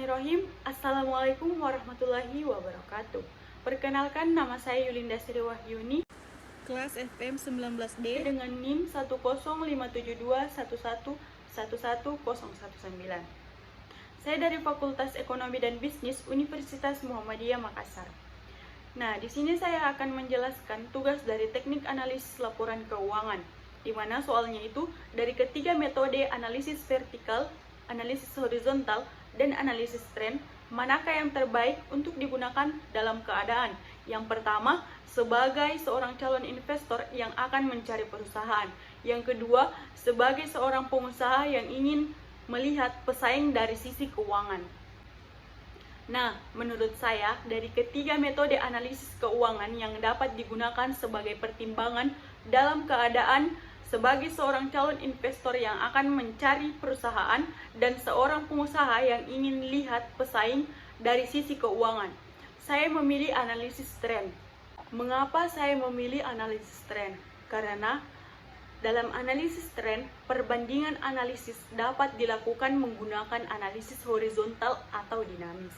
Bismillahirrahmanirrahim. Assalamualaikum warahmatullahi wabarakatuh. Perkenalkan, nama saya Yulinda Sri Wahyuni, kelas FM 19D dengan NIM 1057211111019. Saya dari Fakultas Ekonomi dan Bisnis Universitas Muhammadiyah Makassar. Nah, di sini saya akan menjelaskan tugas dari teknik analisis laporan keuangan, di mana soalnya itu dari ketiga metode analisis vertikal, analisis horizontal, dan analisis tren, manakah yang terbaik untuk digunakan dalam keadaan yang pertama sebagai seorang calon investor yang akan mencari perusahaan, yang kedua sebagai seorang pengusaha yang ingin melihat pesaing dari sisi keuangan. Nah, menurut saya dari ketiga metode analisis keuangan yang dapat digunakan sebagai pertimbangan dalam keadaan sebagai seorang calon investor yang akan mencari perusahaan dan seorang pengusaha yang ingin lihat pesaing dari sisi keuangan, saya memilih analisis tren. Mengapa saya memilih analisis tren? Karena dalam analisis tren, perbandingan analisis dapat dilakukan menggunakan analisis horizontal atau dinamis.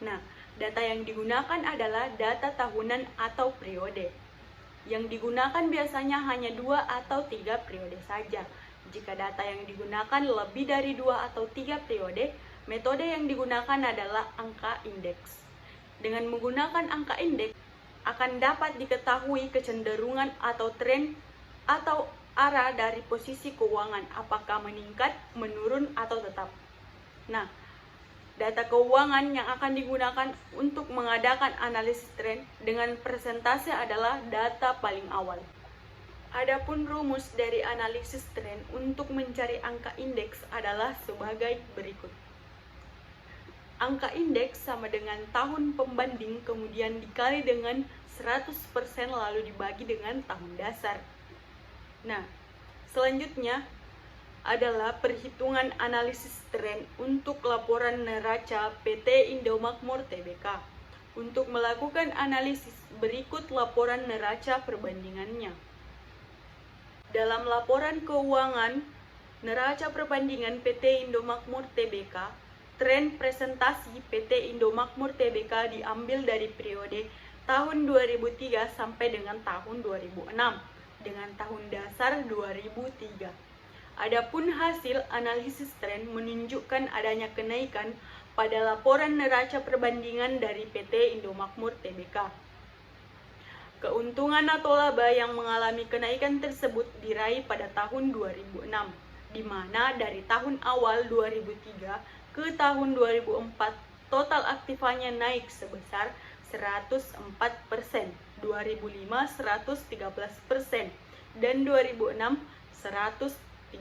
Nah, data yang digunakan adalah data tahunan atau periode. Yang digunakan biasanya hanya 2 atau 3 periode saja. Jika data yang digunakan lebih dari 2 atau 3 periode, metode yang digunakan adalah angka indeks. Dengan menggunakan angka indeks, akan dapat diketahui kecenderungan atau tren atau arah dari posisi keuangan, apakah meningkat, menurun, atau tetap. Nah, data keuangan yang akan digunakan untuk mengadakan analisis tren dengan persentase adalah data paling awal. Adapun rumus dari analisis tren untuk mencari angka indeks adalah sebagai berikut. Angka indeks sama dengan tahun pembanding kemudian dikali dengan 100% lalu dibagi dengan tahun dasar. Nah, selanjutnya adalah perhitungan analisis tren untuk laporan neraca PT Indomakmur Tbk. Untuk melakukan analisis, berikut laporan neraca perbandingannya. Dalam laporan keuangan neraca perbandingan PT Indomakmur Tbk, tren presentasi PT Indomakmur Tbk diambil dari periode tahun 2003 sampai dengan tahun 2006 dengan tahun dasar 2003. Adapun hasil analisis tren menunjukkan adanya kenaikan pada laporan neraca perbandingan dari PT Indomakmur Tbk. Keuntungan atau laba yang mengalami kenaikan tersebut diraih pada tahun 2006, di mana dari tahun awal 2003 ke tahun 2004 total aktivanya naik sebesar 104%, 2005 113%, dan 2006 133%.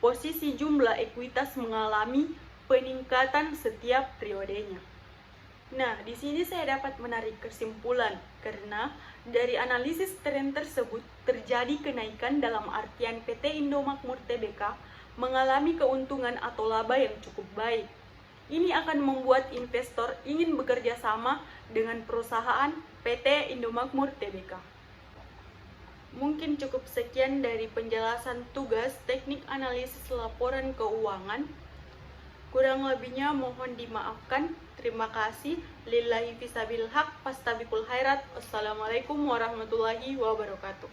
Posisi jumlah ekuitas mengalami peningkatan setiap periodenya. Nah, di sini saya dapat menarik kesimpulan karena dari analisis tren tersebut terjadi kenaikan dalam artian PT Indomakmur Tbk mengalami keuntungan atau laba yang cukup baik. Ini akan membuat investor ingin bekerja sama dengan perusahaan PT Indomakmur Tbk. Mungkin cukup sekian dari penjelasan tugas teknik analisis laporan keuangan. Kurang lebihnya mohon dimaafkan. Terima kasih. Lillahi fisabilil haq, fastabiqul khairat. Wassalamualaikum warahmatullahi wabarakatuh.